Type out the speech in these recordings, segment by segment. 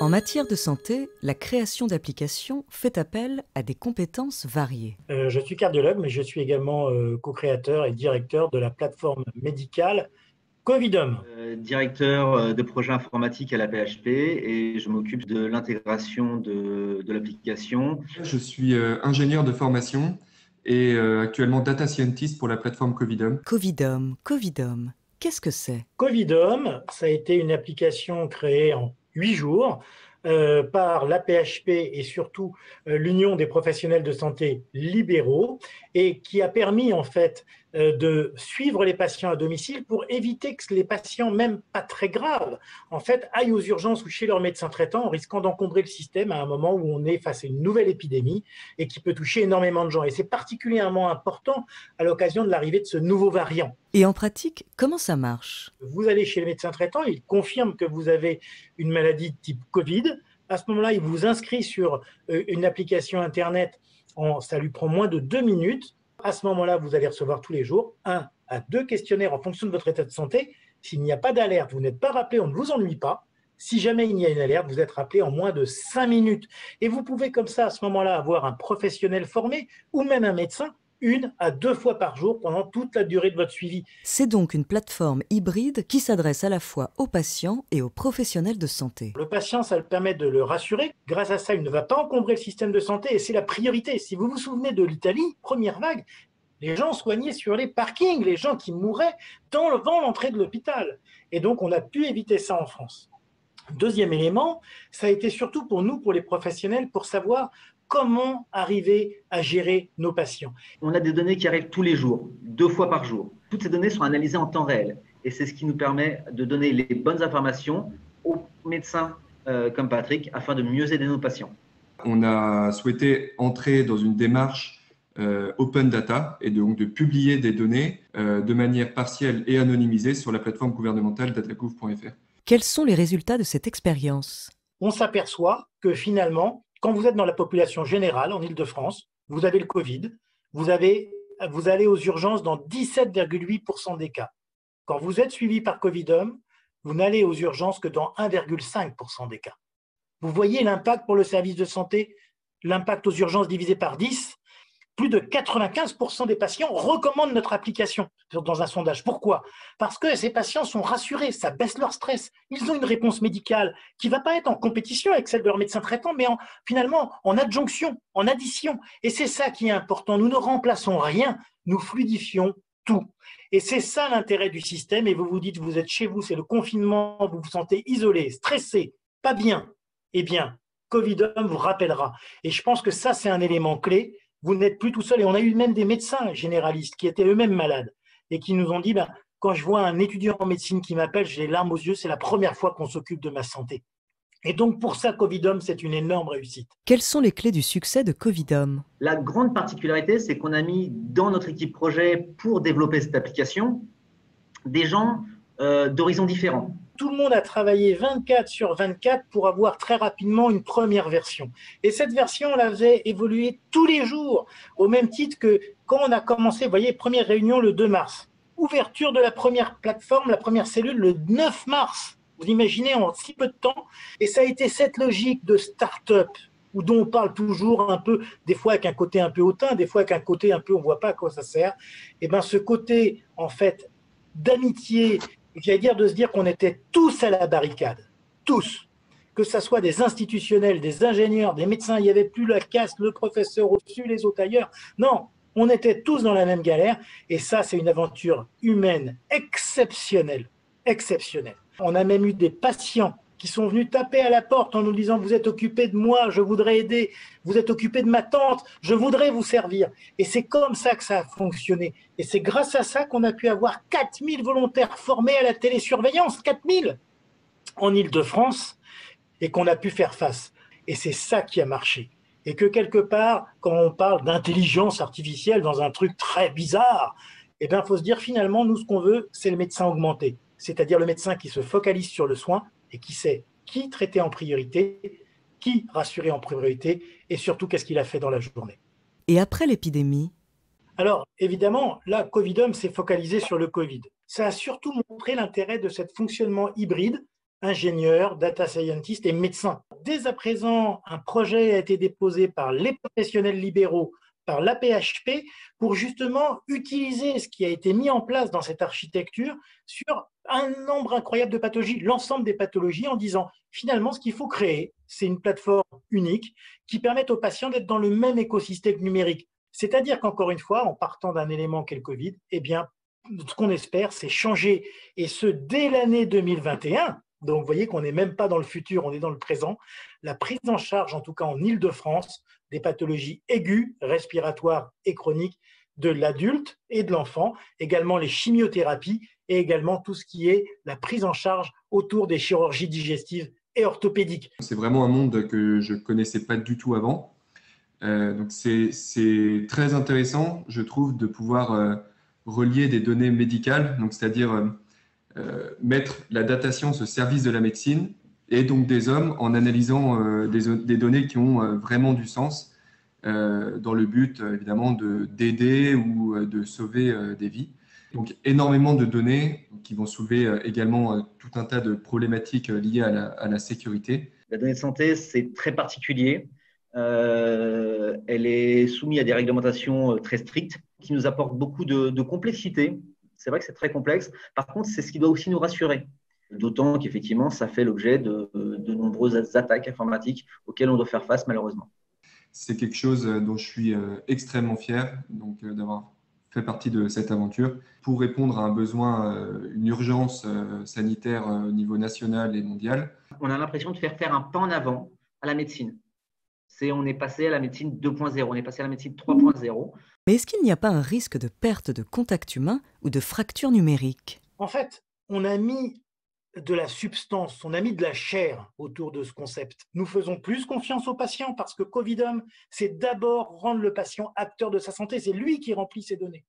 En matière de santé, la création d'applications fait appel à des compétences variées. Je suis cardiologue, mais je suis également co-créateur et directeur de la plateforme médicale Covidom. Directeur de projet informatique à la PHP et je m'occupe de l'intégration de l'application. Je suis ingénieur de formation et actuellement data scientist pour la plateforme Covidom. Covidom, qu'est-ce que c'est? Covidom, ça a été une application créée en 8 jours par la PHP et surtout l'Union des professionnels de santé libéraux et qui a permis en fait de suivre les patients à domicile pour éviter que les patients, même pas très graves, en fait, aillent aux urgences ou chez leur médecin traitant en risquant d'encombrer le système à un moment où on est face à une nouvelle épidémie et qui peut toucher énormément de gens. Et c'est particulièrement important à l'occasion de l'arrivée de ce nouveau variant. Et en pratique, comment ça marche? Vous allez chez le médecin traitant, il confirme que vous avez une maladie de type Covid. À ce moment-là, il vous inscrit sur une application Internet. Ça lui prend moins de 2 minutes. À ce moment-là, vous allez recevoir tous les jours 1 à 2 questionnaires en fonction de votre état de santé. S'il n'y a pas d'alerte, vous n'êtes pas rappelé, on ne vous ennuie pas. Si jamais il y a une alerte, vous êtes rappelé en moins de 5 minutes. Et vous pouvez comme ça, à ce moment-là, avoir un professionnel formé ou même un médecin 1 à 2 fois par jour pendant toute la durée de votre suivi. C'est donc une plateforme hybride qui s'adresse à la fois aux patients et aux professionnels de santé. Le patient, ça le permet de le rassurer. Grâce à ça, il ne va pas encombrer le système de santé et c'est la priorité. Si vous vous souvenez de l'Italie, première vague, les gens soignés sur les parkings, les gens qui mouraient devant l'entrée de l'hôpital. Et donc, on a pu éviter ça en France. Deuxième élément, ça a été surtout pour nous, pour les professionnels, pour savoir comment arriver à gérer nos patients. On a des données qui arrivent tous les jours, 2 fois par jour. Toutes ces données sont analysées en temps réel et c'est ce qui nous permet de donner les bonnes informations aux médecins comme Patrick afin de mieux aider nos patients. On a souhaité entrer dans une démarche open data et donc de publier des données de manière partielle et anonymisée sur la plateforme gouvernementale datagouv.fr. Quels sont les résultats de cette expérience? On s'aperçoit que finalement, quand vous êtes dans la population générale en Île-de-France, vous avez le Covid, vous allez aux urgences dans 17,8% des cas. Quand vous êtes suivi par Covidom, vous n'allez aux urgences que dans 1,5% des cas. Vous voyez l'impact pour le service de santé, l'impact aux urgences divisé par 10. Plus de 95% des patients recommandent notre application dans un sondage. Pourquoi? Parce que ces patients sont rassurés, ça baisse leur stress. Ils ont une réponse médicale qui ne va pas être en compétition avec celle de leur médecin traitant, mais finalement en adjonction, en addition. Et c'est ça qui est important. Nous ne remplaçons rien, nous fluidifions tout. Et c'est ça l'intérêt du système. Et vous vous dites, vous êtes chez vous, c'est le confinement, vous vous sentez isolé, stressé, pas bien. Eh bien, Covidom vous rappellera. Et je pense que ça, c'est un élément clé. Vous n'êtes plus tout seul. Et on a eu même des médecins généralistes qui étaient eux-mêmes malades et qui nous ont dit, quand je vois un étudiant en médecine qui m'appelle, j'ai les larmes aux yeux, c'est la première fois qu'on s'occupe de ma santé. Et donc pour ça, Covidom, c'est une énorme réussite. Quelles sont les clés du succès de Covidom? La grande particularité, c'est qu'on a mis dans notre équipe projet pour développer cette application des gens d'horizons différents. Tout le monde a travaillé 24/24 pour avoir très rapidement une première version. Et cette version, on la faisait évoluer tous les jours, au même titre que quand on a commencé, vous voyez, première réunion le 2 mars. Ouverture de la première plateforme, la première cellule le 9 mars. Vous imaginez en si peu de temps. Et ça a été cette logique de start-up, dont on parle toujours un peu, des fois avec un côté un peu hautain, des fois avec un côté un peu on ne voit pas à quoi ça sert. Et bien ce côté, en fait, d'amitié, j'allais dire de se dire qu'on était tous à la barricade, tous, que ce soit des institutionnels, des ingénieurs, des médecins, il n'y avait plus la caste, le professeur au-dessus, les autres ailleurs. Non, on était tous dans la même galère et ça, c'est une aventure humaine exceptionnelle, exceptionnelle. On a même eu des patients qui sont venus taper à la porte en nous disant « Vous êtes occupé de moi, je voudrais aider. Vous êtes occupé de ma tante, je voudrais vous servir. » Et c'est comme ça que ça a fonctionné. Et c'est grâce à ça qu'on a pu avoir 4000 volontaires formés à la télésurveillance, 4000 en Île-de-France, et qu'on a pu faire face. Et c'est ça qui a marché. Et que quelque part, quand on parle d'intelligence artificielle dans un truc très bizarre, eh bien, il faut se dire finalement, nous, ce qu'on veut, c'est le médecin augmenté. C'est-à-dire le médecin qui se focalise sur le soin et qui sait qui traiter en priorité, qui rassurer en priorité et surtout qu'est-ce qu'il a fait dans la journée. Et après l'épidémie? Alors, évidemment, là, Covidom s'est focalisé sur le Covid. Ça a surtout montré l'intérêt de ce fonctionnement hybride, ingénieurs, data scientists et médecins. Dès à présent, un projet a été déposé par les professionnels libéraux, par l'AP-HP, pour justement utiliser ce qui a été mis en place dans cette architecture sur un nombre incroyable de pathologies, l'ensemble des pathologies, en disant finalement ce qu'il faut créer, c'est une plateforme unique qui permette aux patients d'être dans le même écosystème numérique. C'est-à-dire qu'encore une fois, en partant d'un élément qu'est le Covid, eh bien, ce qu'on espère, c'est changer, et ce dès l'année 2021. Donc, vous voyez qu'on n'est même pas dans le futur, on est dans le présent. La prise en charge, en tout cas en Île-de-France, des pathologies aiguës, respiratoires et chroniques de l'adulte et de l'enfant, également les chimiothérapies et également tout ce qui est la prise en charge autour des chirurgies digestives et orthopédiques. C'est vraiment un monde que je ne connaissais pas du tout avant. Donc c'est très intéressant, je trouve, de pouvoir relier des données médicales, donc c'est-à-dire mettre la data science au service de la médecine et donc des hommes en analysant des données qui ont vraiment du sens dans le but évidemment d'aider ou de sauver des vies. Donc énormément de données qui vont soulever également tout un tas de problématiques liées à la sécurité. La donnée de santé, c'est très particulier. Elle est soumise à des réglementations très strictes qui nous apportent beaucoup de complexité. C'est vrai que c'est très complexe. Par contre, c'est ce qui doit aussi nous rassurer. D'autant qu'effectivement, ça fait l'objet de nombreuses attaques informatiques auxquelles on doit faire face malheureusement. C'est quelque chose dont je suis extrêmement fier d'avoir fait partie de cette aventure pour répondre à un besoin, une urgence sanitaire au niveau national et mondial. On a l'impression de faire un pas en avant à la médecine. On est passé à la médecine 2.0, on est passé à la médecine 3.0. Mais est-ce qu'il n'y a pas un risque de perte de contact humain ou de fracture numérique? En fait, on a mis de la substance, on a mis de la chair autour de ce concept. Nous faisons plus confiance aux patients parce que Covidom, c'est d'abord rendre le patient acteur de sa santé, c'est lui qui remplit ses données.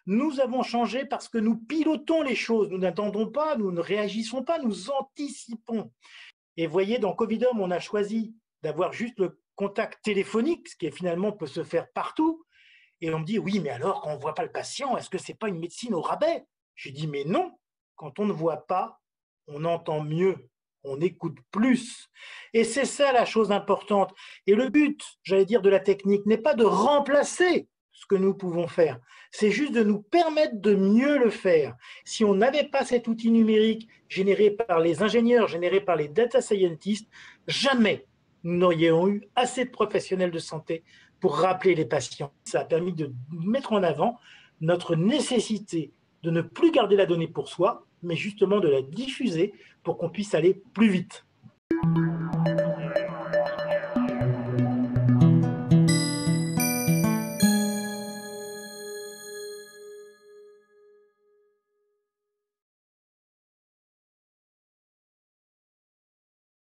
Nous avons changé parce que nous pilotons les choses, nous n'attendons pas, nous ne réagissons pas, nous anticipons. Et voyez, dans Covidom, on a choisi d'avoir juste le contact téléphonique, ce qui finalement peut se faire partout. Et on me dit, oui, mais alors, quand on ne voit pas le patient, est-ce que ce n'est pas une médecine au rabais? J'ai dit, mais non, quand on ne voit pas, on entend mieux, on écoute plus. Et c'est ça la chose importante. Et le but, j'allais dire, de la technique n'est pas de remplacer ce que nous pouvons faire, c'est juste de nous permettre de mieux le faire. Si on n'avait pas cet outil numérique généré par les ingénieurs, généré par les data scientists, jamais nous n'aurions eu assez de professionnels de santé pour rappeler les patients. Ça a permis de mettre en avant notre nécessité de ne plus garder la donnée pour soi, mais justement de la diffuser pour qu'on puisse aller plus vite.